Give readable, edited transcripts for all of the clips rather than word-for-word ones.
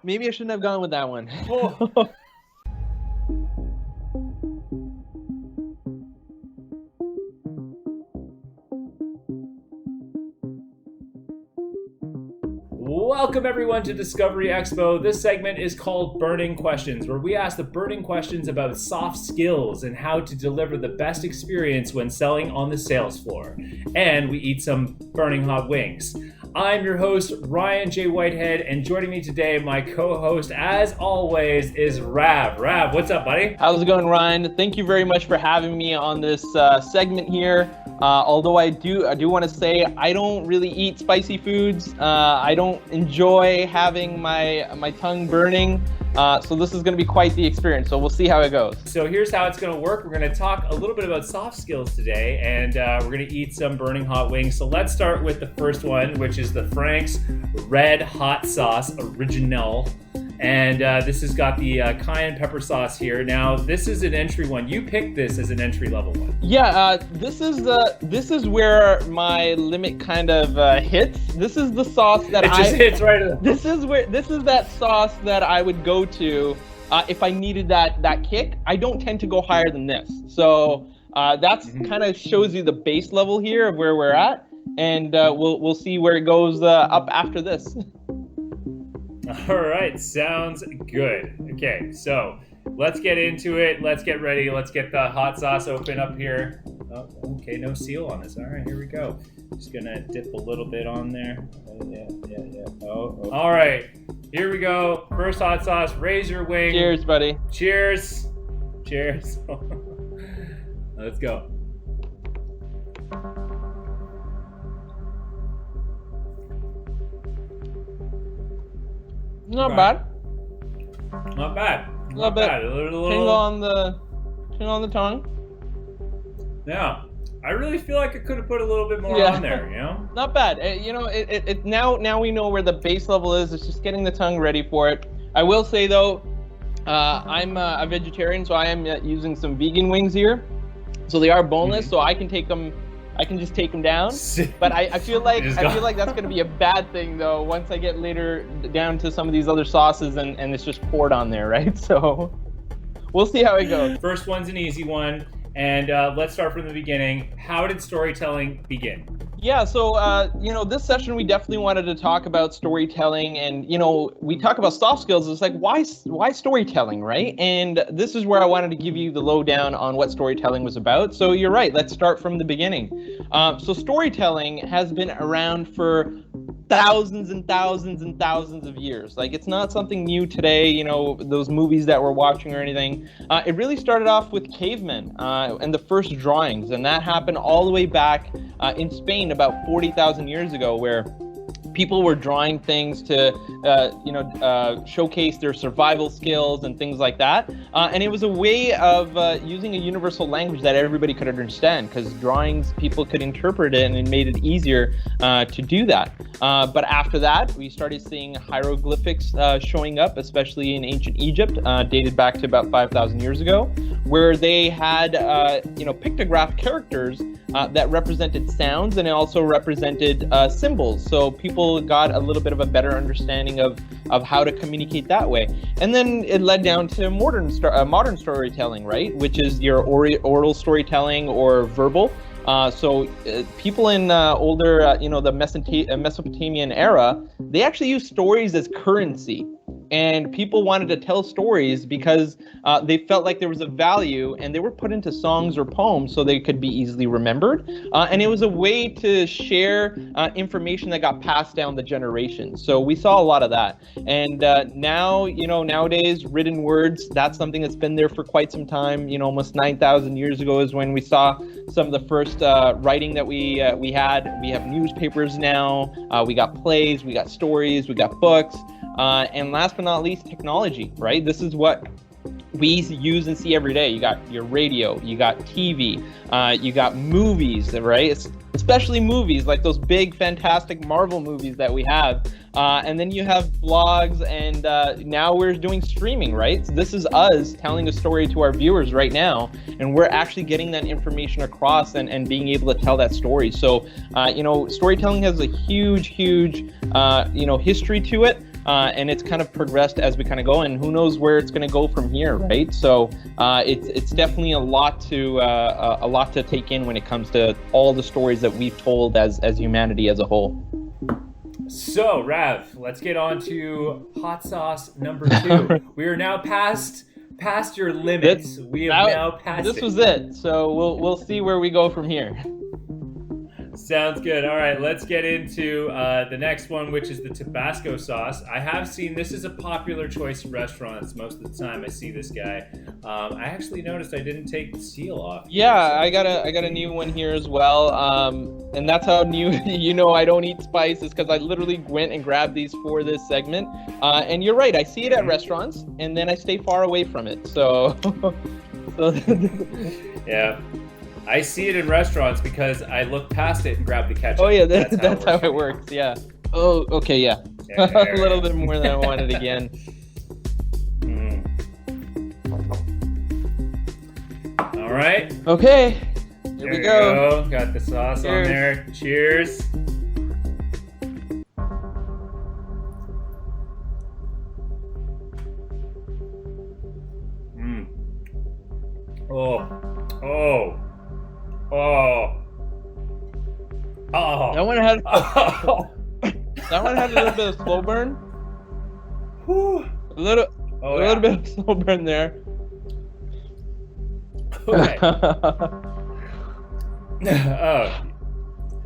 maybe I shouldn't have gone with that one. Oh. Welcome everyone to Discovery Expo. This segment is called Burning Questions, where we ask the burning questions about soft skills and how to deliver the best experience when selling on the sales floor. And we eat some burning hot wings. I'm your host, Ryan J. Whitehead, and joining me today, my co-host, as always, is Rav. Rav, what's up, buddy? How's it going, Ryan? Thank you very much for having me on this segment here. Although I do want to say I don't really eat spicy foods. I don't enjoy having my tongue burning. So this is going to be quite the experience. So we'll see how it goes. So here's how it's going to work. We're going to talk a little bit about soft skills today, and we're going to eat some burning hot wings. So let's start with the first one, which is the Frank's Red Hot Sauce Original. And this has got the cayenne pepper sauce here. Now, this is an entry one. You picked this as an entry level one. Yeah, this is where my limit kind of hits. This is the sauce that hits right. This is that sauce that I would go to if I needed that kick. I don't tend to go higher than this. So that's kind of shows you the base level here of where we're at, and we'll see where it goes up after this. All right, sounds good. Okay, so let's get into it. Let's get ready. Let's get the hot sauce open up here. Oh, okay, no seal on this. All right, here we go. Just gonna dip a little bit on there. Yeah. Oh. All right, here we go. First hot sauce. Raise your wing. Cheers, buddy. Cheers. Let's go. Not bad. Not bad. A little bit. Tingle on the tongue. Yeah, I really feel like I could have put a little bit more on there. You know. Not bad. Now we know where the base level is. It's just getting the tongue ready for it. I will say though, I'm a vegetarian, so I am using some vegan wings here. So they are boneless, so I can take them. I can just take them down, but I feel like that's going to be a bad thing though once I get later down to some of these other sauces and it's just poured on there, right? So we'll see how it goes. First one's an easy one, and let's start from the beginning. How did storytelling begin? Yeah, so this session we definitely wanted to talk about storytelling, and we talk about soft skills. It's like why storytelling, right? And this is where I wanted to give you the lowdown on what storytelling was about. So you're right. Let's start from the beginning. So storytelling has been around for thousands and thousands and thousands of years. Like it's not something new today. Those movies that we're watching or anything. It really started off with cavemen and the first drawings, and that happened all the way back in Spain about 40,000 years ago, where people were drawing things to, showcase their survival skills and things like that. And it was a way of using a universal language that everybody could understand, because drawings, people could interpret it, and it made it easier to do that. But after that, we started seeing hieroglyphics showing up, especially in ancient Egypt, dated back to about 5,000 years ago, where they had, pictograph characters that represented sounds, and it also represented symbols. So people got a little bit of a better understanding of how to communicate that way. And then it led down to modern storytelling, right? Which is your oral storytelling or verbal. So people in older, the Mesopotamian era, they actually used stories as currency. And people wanted to tell stories because they felt like there was a value, and they were put into songs or poems so they could be easily remembered. And it was a way to share information that got passed down the generations. So we saw a lot of that. And now, nowadays, written words, that's something that's been there for quite some time. Almost 9,000 years ago is when we saw some of the first writing that we had. We have newspapers now. We got plays, we got stories, we got books. And last but not least, technology, right? This is what we use and see every day. You got your radio, you got TV, you got movies, right? Especially movies like those big, fantastic Marvel movies that we have. And then you have blogs, and now we're doing streaming, right? So this is us telling a story to our viewers right now, and we're actually getting that information across and being able to tell that story. So, storytelling has a huge, history to it. and it's kind of progressed as we kind of go, and who knows where it's going to go from here, right? So it's definitely a lot to take in when it comes to all the stories that we've told as humanity as a whole. So, Rav, let's get on to hot sauce number 2. We are now past your limits. We have now passed This was it. So we'll see where we go from here. Sounds good. All right, let's get into the next one, which is the Tabasco sauce. I have seen this is a popular choice in restaurants. Most of the time I see this guy. I actually noticed I didn't take the seal off. Yeah, I got a new one here as well. And that's how new I don't eat spices, because I literally went and grabbed these for this segment. And you're right, I see it at restaurants and then I stay far away from it. So yeah. I see it in restaurants because I look past it and grab the ketchup. Oh yeah, that's how it works. Yeah. Oh, okay, yeah. A little bit more than I wanted again. All right. Okay. Here we go. Got the sauce on there. Cheers. Oh. That one had a little bit of slow burn. A little bit of slow burn there. Okay.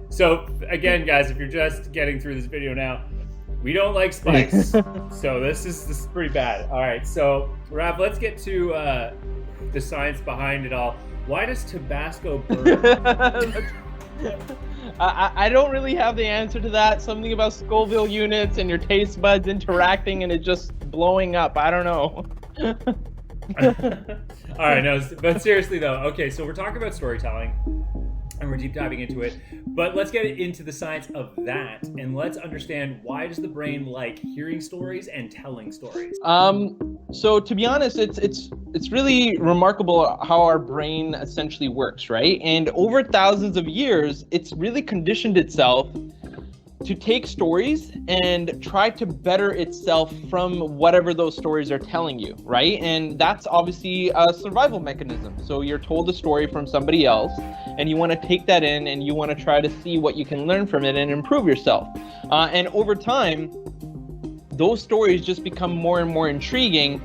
So again, guys, if you're just getting through this video now, we don't like spice, so this is pretty bad. All right, so Rav, let's get to the science behind it all. Why does Tabasco burn? I don't really have the answer to that. Something about Scoville units and your taste buds interacting and it just blowing up. I don't know. All right, no, but seriously though, okay, so we're talking about storytelling and we're deep diving into it, but let's get into the science of that and let's understand, why does the brain like hearing stories and telling stories? So to be honest, it's really remarkable how our brain essentially works, right? And over thousands of years, it's really conditioned itself to take stories and try to better itself from whatever those stories are telling you, right? And that's obviously a survival mechanism. So you're told a story from somebody else and you want to take that in and you want to try to see what you can learn from it and improve yourself. And over time, those stories just become more and more intriguing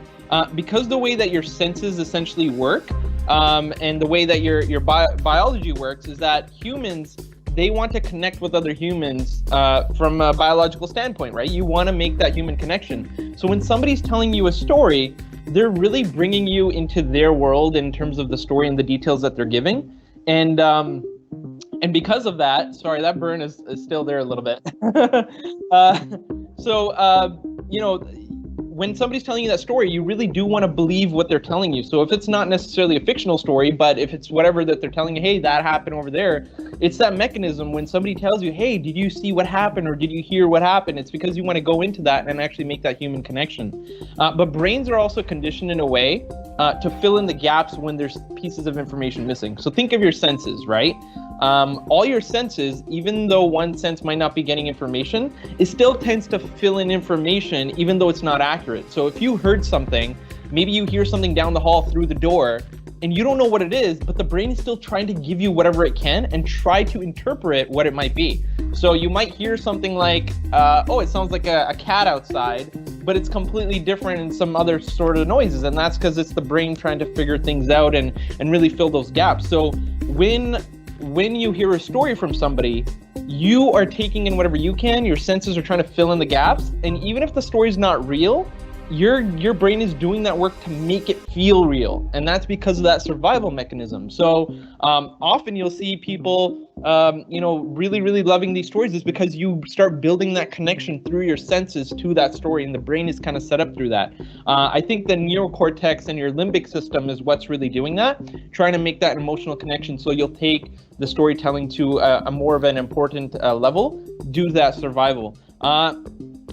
because the way that your senses essentially work and the way that your biology works is that humans, they want to connect with other humans from a biological standpoint, right? You want to make that human connection. So when somebody's telling you a story, they're really bringing you into their world in terms of the story and the details that they're giving. And because of that, sorry, that burn is still there a little bit. When somebody's telling you that story, you really do want to believe what they're telling you. So if it's not necessarily a fictional story, but if it's whatever that they're telling you, hey, that happened over there, it's that mechanism when somebody tells you, hey, did you see what happened or did you hear what happened? It's because you want to go into that and actually make that human connection. But brains are also conditioned in a way to fill in the gaps when there's pieces of information missing. So think of your senses, right? All your senses, even though one sense might not be getting information, it still tends to fill in information even though it's not accurate. So if you heard something, maybe you hear something down the hall through the door and you don't know what it is, but the brain is still trying to give you whatever it can and try to interpret what it might be. So you might hear something like, it sounds like a cat outside, but it's completely different in some other sort of noises. And that's because it's the brain trying to figure things out and really fill those gaps. So when you hear a story from somebody, you are taking in whatever you can, your senses are trying to fill in the gaps, and even if the story's not real, your brain is doing that work to make it feel real, and that's because of that survival mechanism. So often you'll see people really, really loving these stories is because you start building that connection through your senses to that story, and the brain is kind of set up through that. I think the neocortex and your limbic system is what's really doing that, trying to make that emotional connection, so you'll take the storytelling to a more of an important level due to that survival.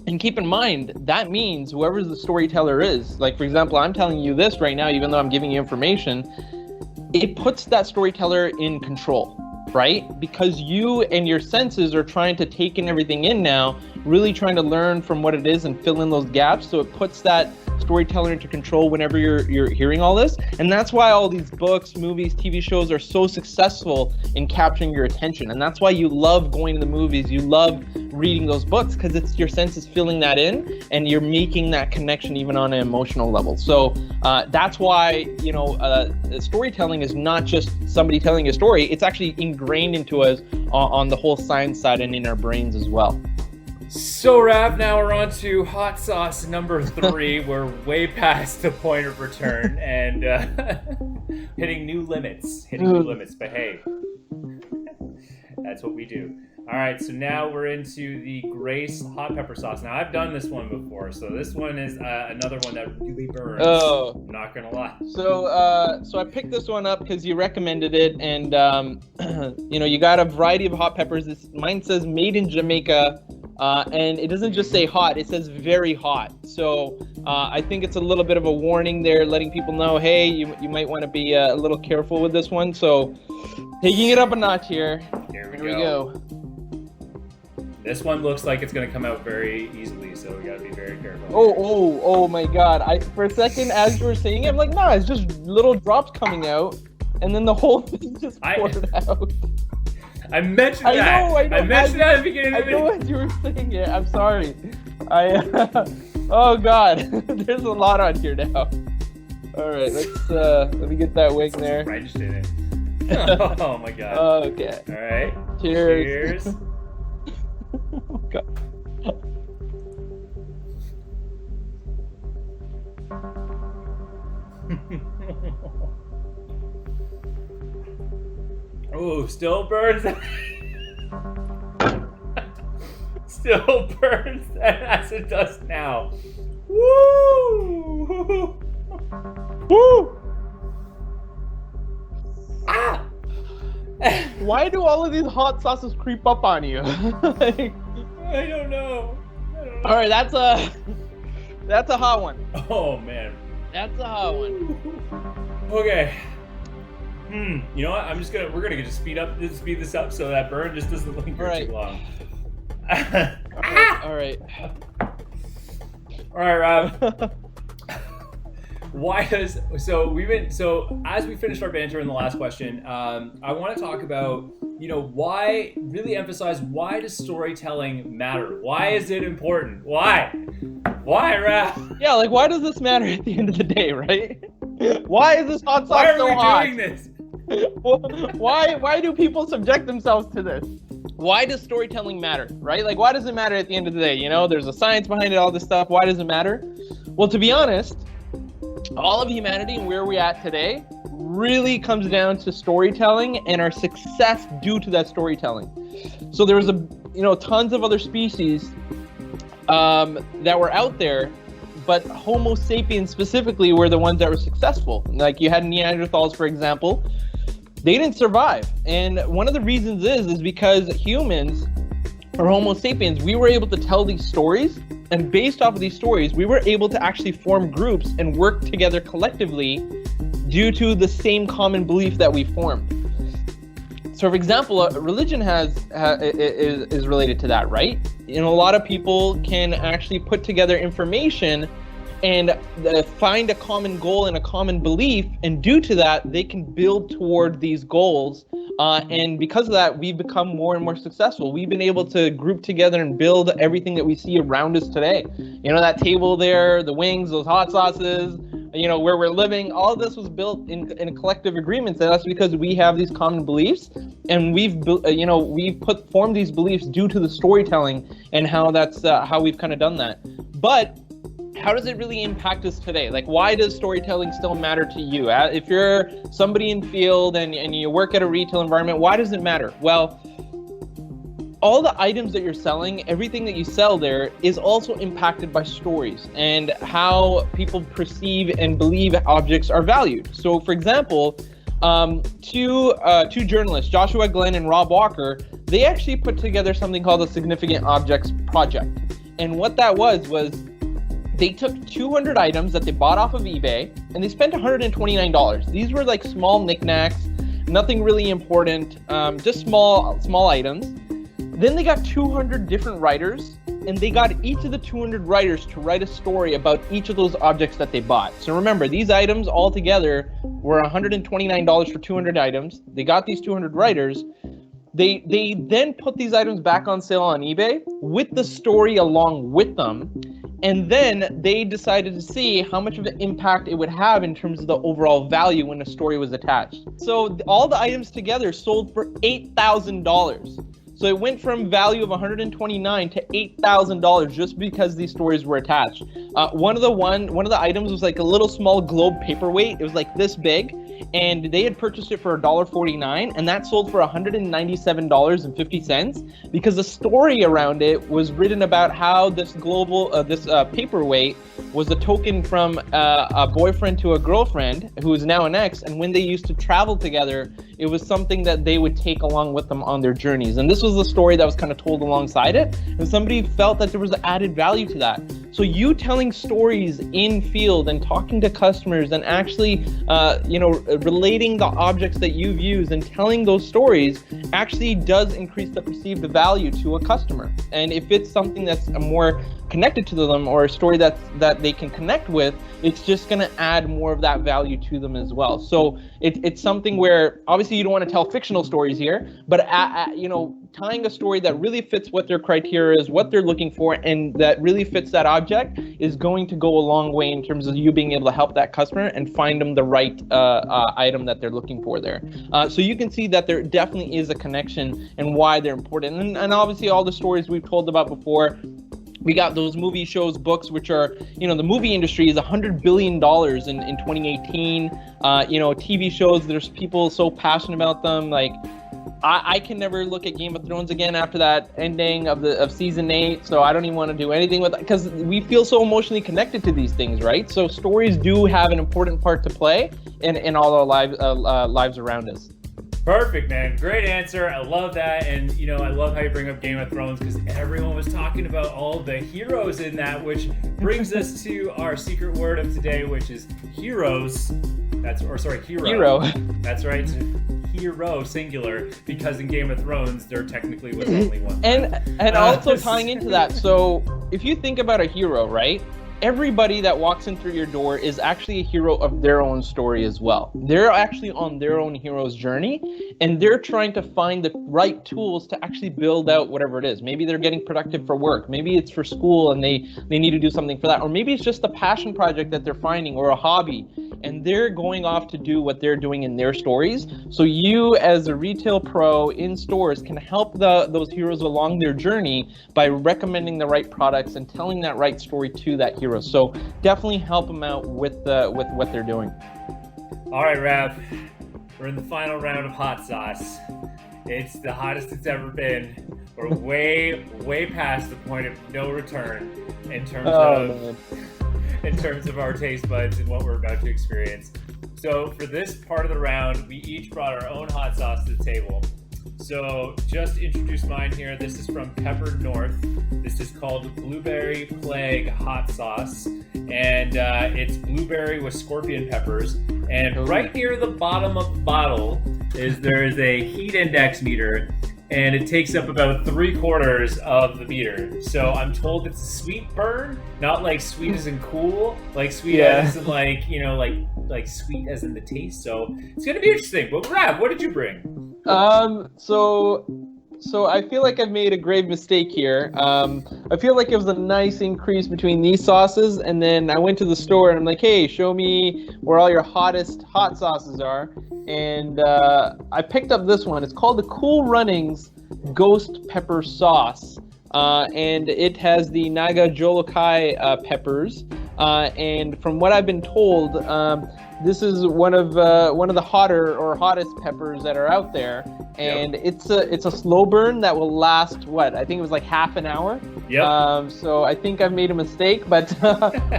And keep in mind, that means whoever the storyteller is, like for example, I'm telling you this right now, even though I'm giving you information, it puts that storyteller in control. right? Because you and your senses are trying to take in everything in now, really trying to learn from what it is and fill in those gaps. So it puts that storyteller into control whenever you're hearing all this. And that's why all these books, movies, TV shows are so successful in capturing your attention. And that's why you love going to the movies, you love reading those books, because it's your senses filling that in and you're making that connection even on an emotional level. So that's why, storytelling is not just somebody telling a story, it's actually ingrained into us on the whole science side and in our brains as well. So, Rav, now we're on to hot sauce number 3. We're way past the point of return and hitting new limits. But hey, that's what we do. All right, so now we're into the Grace hot pepper sauce. Now, I've done this one before, so this one is another one that really burns. Oh, I'm not gonna lie. So I picked this one up because you recommended it, and you got a variety of hot peppers. Mine says made in Jamaica. And it doesn't just say hot, it says very hot. So I think it's a little bit of a warning there, letting people know, hey, you might want to be a little careful with this one. So taking it up a notch here. Here we go. This one looks like it's going to come out very easily, so we got to be very careful. Oh my God. For a second, as you were saying it, I'm like, nah, it's just little drops coming out. And then the whole thing just poured out. I mentioned that. I mentioned that at the beginning of the video. I know as you were saying it. I'm sorry. Oh God, there's a lot on here now. All right, let me get that wing there. Drenched in it. Oh my God. Okay. All right. Cheers. Oh God. Oh, still burns. Still burns as it does now. Woo! Woo! Ah! Why do all of these hot sauces creep up on you? I don't know. All right, that's a hot one. Oh man, that's a hot one. Okay. You know what? We're gonna just speed this up so that burn just doesn't linger too long. All right. All right, Rob. As we finished our banter in the last question, I want to talk about, really emphasize, why does storytelling matter? Why is it important? Why, Rob? Yeah, like, why does this matter at the end of the day, right? Why is this hot sauce so hot? Why are we doing this? Why do people subject themselves to this? Why does storytelling matter, right? Like, why does it matter at the end of the day? There's a science behind it, all this stuff. Why does it matter? Well, to be honest, all of humanity and where we're at today really comes down to storytelling and our success due to that storytelling. So there was tons of other species that were out there, but Homo sapiens specifically were the ones that were successful. Like, you had Neanderthals, for example. They didn't survive. And one of the reasons is because humans, or Homo sapiens, we were able to tell these stories. And based off of these stories, we were able to actually form groups and work together collectively due to the same common belief that we formed. So, for example, religion is related to that, right? A lot of people can actually put together information and find a common goal and a common belief, and due to that, they can build toward these goals. And because of that, we've become more and more successful. We've been able to group together and build everything that we see around us today. That table there, the wings, those hot sauces, where we're living, all of this was built in collective agreements, and that's because we have these common beliefs, and we've formed these beliefs due to the storytelling and how we've kind of done that. But how does it really impact us today? Like, why does storytelling still matter to you? If you're somebody in field and you work at a retail environment, why does it matter? Well, all the items that you're selling, everything that you sell there is also impacted by stories and how people perceive and believe objects are valued. So, for example, two journalists, Joshua Glenn and Rob Walker, they actually put together something called the Significant Objects Project. And what that was they took 200 items that they bought off of eBay, and they spent $129. These were like small knickknacks, nothing really important, just small items. Then they got 200 different writers, and they got each of the 200 writers to write a story about each of those objects that they bought. So remember, these items all together were $129 for 200 items. They got these 200 writers. They then put these items back on sale on eBay with the story along with them. And then they decided to see how much of an impact it would have in terms of the overall value when a story was attached. So all the items together sold for $8,000. So it went from value of $129 to $8,000 just because these stories were attached. One of the items was like a little small globe paperweight. It was like this big, and they had purchased it for $1.49, and that sold for $197.50 because the story around it was written about how this paperweight was a token from a boyfriend to a girlfriend who is now an ex, and when they used to travel together, it was something that they would take along with them on their journeys. And this was the story that was kind of told alongside it, and somebody felt that there was added value to that. So you telling stories in field and talking to customers and actually, relating the objects that you've used and telling those stories actually does increase the perceived value to a customer. And if it's something that's more connected to them or a story that they can connect with, it's just going to add more of that value to them as well. So it's something where obviously you don't want to tell fictional stories here, but tying a story that really fits what their criteria is, what they're looking for, and that really fits that object is going to go a long way in terms of you being able to help that customer and find them the right item that they're looking for there. So you can see that there definitely is a connection and why they're important. And obviously all the stories we've told about before, we got those movie shows, books, which are, the movie industry is $100 billion in 2018. TV shows, there's people so passionate about them. Like, I can never look at Game of Thrones again after that ending of season 8. So I don't even want to do anything with it because we feel so emotionally connected to these things, right? So stories do have an important part to play in all our lives around us. Perfect, man. Great answer. I love that. And, I love how you bring up Game of Thrones because everyone was talking about all the heroes in that, which brings us to our secret word of today, which is heroes. Hero. Hero. That's right. Hero, singular, because in Game of Thrones, there technically was only one. And also tying into that, so if you think about a hero, right? Everybody that walks in through your door is actually a hero of their own story as well. They're actually on their own hero's journey, and they're trying to find the right tools to actually build out whatever it is. Maybe they're getting productive for work. Maybe it's for school and they need to do something for that. Or maybe it's just a passion project that they're finding or a hobby, and they're going off to do what they're doing in their stories. So you as a retail pro in stores can help those heroes along their journey by recommending the right products and telling that right story to that hero. So definitely help them out with what they're doing. All right, Rav, we're in the final round of hot sauce. It's the hottest it's ever been. We're way past the point of no return in terms of our taste buds and what we're about to experience. So for this part of the round, we each brought our own hot sauce to the table. So just introduce mine here. This is from Pepper North. This is called Blueberry Plague Hot Sauce. And it's blueberry with scorpion peppers. And right near the bottom of the bottle there is a heat index meter. And it takes up about 3/4 of the meter. So I'm told it's a sweet burn, not like sweet as in cool, like sweet as in like sweet as in the taste. So it's gonna be interesting. But Rav, what did you bring? So I feel like I've made a grave mistake here. I feel like it was a nice increase between these sauces, and then I went to the store and I'm like, hey, show me where all your hottest hot sauces are. And I picked up this one. It's called the Cool Runnings Ghost Pepper Sauce. And it has the Naga Jolokai peppers. And from what I've been told, this is one of the hottest peppers that are out there, and it's a slow burn that will last I think it was like half an hour. Yep. So I think I've made a mistake, but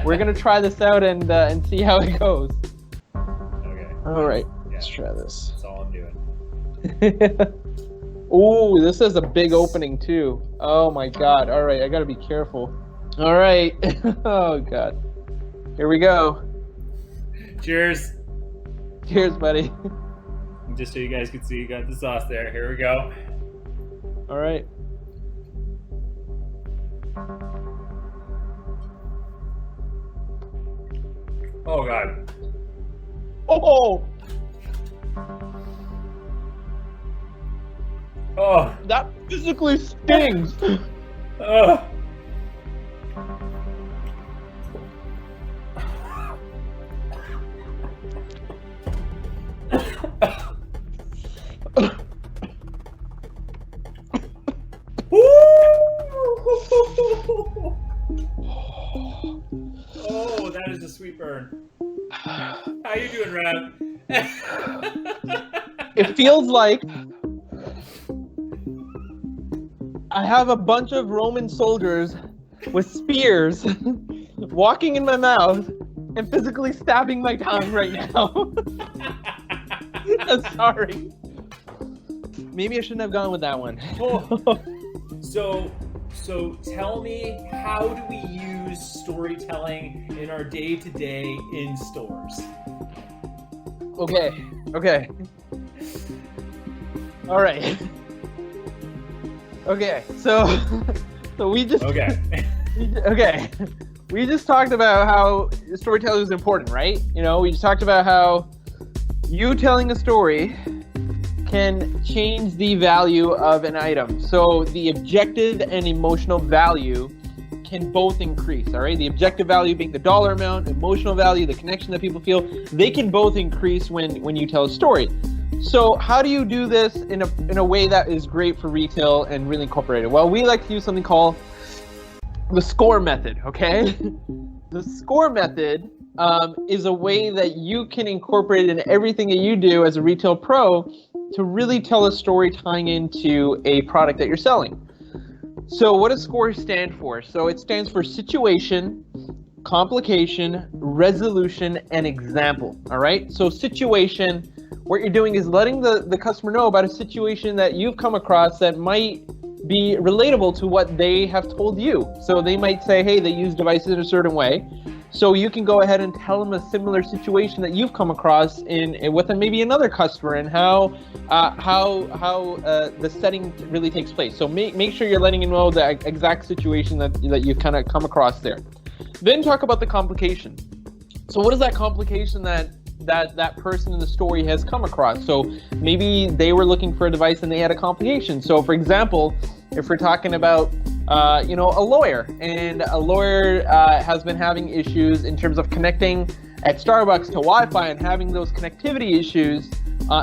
we're gonna try this out and see how it goes. Okay. All right. Yeah. Let's try this. That's all I'm doing. Oh, this has a big opening too. Oh my God. All right, I gotta be careful. All right. Oh God. Here we go. Cheers. Cheers, buddy. Just so you guys can see, you got the sauce there. Here we go. All right. Oh God. Oh, Oh. that physically stings. Oh. Oh, that is a sweet burn. How you doing, Rav? It feels like I have a bunch of Roman soldiers with spears walking in my mouth and physically stabbing my tongue right now. I'm sorry. Maybe I shouldn't have gone with that one. So tell me, how do we use storytelling in our day-to-day in stores? Okay. All right. Okay, so we just we just talked about how storytelling is important, right? You know, we just talked about how you telling a story can change the value of an item. So the objective and emotional value can both increase, all right? The objective value being the dollar amount, emotional value, the connection that people feel, they can both increase when you tell a story. So how do you do this in a way that is great for retail and really incorporate it? Well, we like to use something called the SCORE method, okay? The SCORE method is a way that you can incorporate in everything that you do as a retail pro to really tell a story tying into a product that you're selling. So what does SCORE stand for? So it stands for situation, complication, resolution, and example, all right? So situation, what you're doing is letting the customer know about a situation that you've come across that might be relatable to what they have told you. So they might say, hey, they use devices in a certain way. So you can go ahead and tell them a similar situation that you've come across with maybe another customer and how the setting really takes place. So make sure you're letting them know the exact situation that you've kind of come across there. Then talk about the complication. So what is that complication that person in the story has come across? So maybe they were looking for a device and they had a complication. So for example, if we're talking about a lawyer, and a lawyer has been having issues in terms of connecting at Starbucks to Wi-Fi and having those connectivity issues,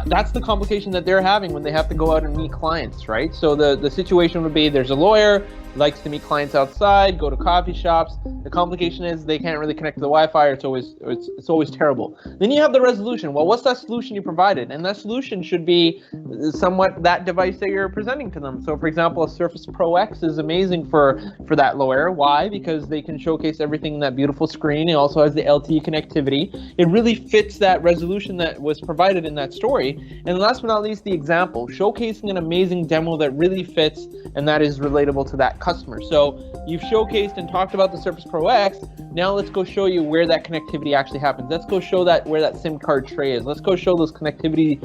that's the complication that they're having when they have to go out and meet clients, right? So the situation would be there's a lawyer, likes to meet clients outside, go to coffee shops. The complication is they can't really connect to the Wi-Fi, or it's always terrible. Then you have the resolution. Well, what's that solution you provided? And that solution should be somewhat that device that you're presenting to them. So for example, a Surface Pro X is amazing for that lawyer. Why? Because they can showcase everything in that beautiful screen. It also has the LTE connectivity. It really fits that resolution that was provided in that story. And last but not least, the example, showcasing an amazing demo that really fits and that is relatable to that customer. So you've showcased and talked about the Surface Pro X. Now let's go show you where that connectivity actually happens. Let's go show where that SIM card tray is. Let's go show those connectivity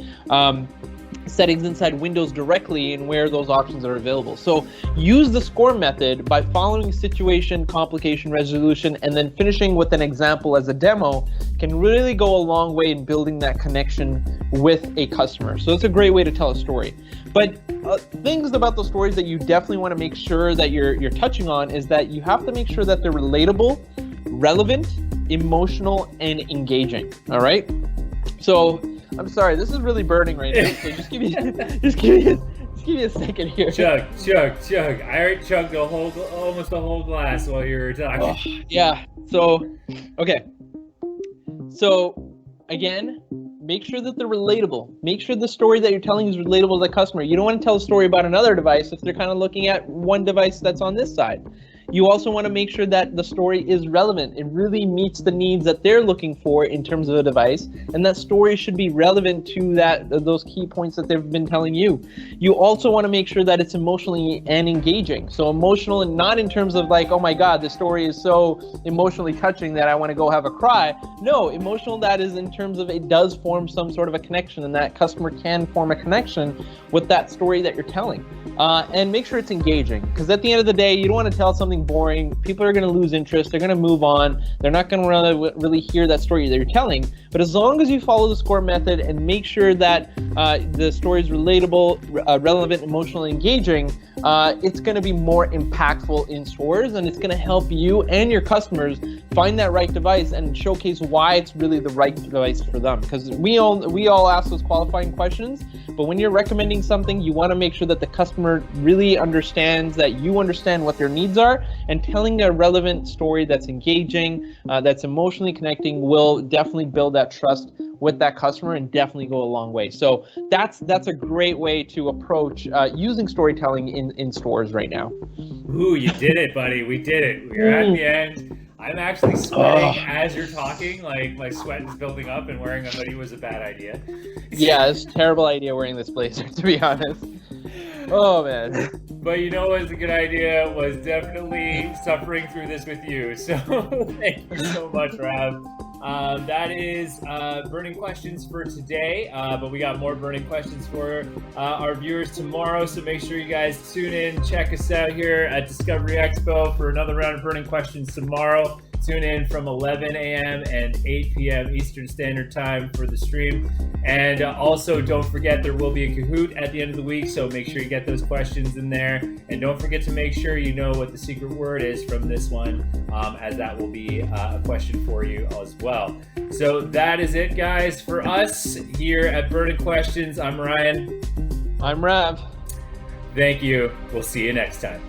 settings inside Windows directly and where those options are available. So use the SCORE method by following situation, complication, resolution, and then finishing with an example as a demo can really go a long way in building that connection with a customer. So it's a great way to tell a story. But things about the stories that you definitely want to make sure that you're touching on is that you have to make sure that they're relatable, relevant, emotional, and engaging. All right? So I'm sorry, this is really burning right now. So just give me a second here. Chug. I already chugged almost the whole glass while you were talking. Oh, yeah. So, okay. So, again, make sure that they're relatable. Make sure the story that you're telling is relatable to the customer. You don't want to tell a story about another device if they're kind of looking at one device that's on this side. You also want to make sure that the story is relevant. It really meets the needs that they're looking for in terms of a device, and that story should be relevant to those key points that they've been telling you. You also want to make sure that it's emotionally and engaging. So emotional, and not in terms of like, oh my God, the story is so emotionally touching that I want to go have a cry. No, emotional, that is in terms of it does form some sort of a connection, and that customer can form a connection with that story that you're telling. And make sure it's engaging, because at the end of the day, you don't want to tell something boring. People are going to lose interest. They're going to move on. They're not going to really hear that story that you're telling. But as long as you follow the SCORE method and make sure that the story is relatable, relevant, emotionally engaging, it's going to be more impactful in stores, and it's going to help you and your customers find that right device and showcase why it's really the right device for them. Because we all ask those qualifying questions, but when you're recommending something, you want to make sure that the customer really understands that you understand what their needs are, and telling a relevant story that's engaging, that's emotionally connecting, will definitely build that trust with that customer and definitely go a long way. So that's a great way to approach using storytelling in stores right now. Ooh, you did it, buddy. We did it. We're at the end. I'm actually sweating as you're talking. Like, my sweat is building up, and wearing a hoodie was a bad idea. Yeah, it's a terrible idea wearing this blazer, to be honest. Oh, man. But you know what's a good idea was definitely suffering through this with you. So thank you so much, Rav. That is burning questions for today, but we got more burning questions for our viewers tomorrow, so make sure you guys tune in, check us out here at Discovery Expo for another round of burning questions tomorrow. Tune in from 11 a.m. and 8 p.m. Eastern Standard Time for the stream. And also, don't forget, there will be a Kahoot at the end of the week, so make sure you get those questions in there. And don't forget to make sure you know what the secret word is from this one, as that will be a question for you as well. So that is it, guys, for us here at Burning Questions. I'm Ryan. I'm Rav. Thank you. We'll see you next time.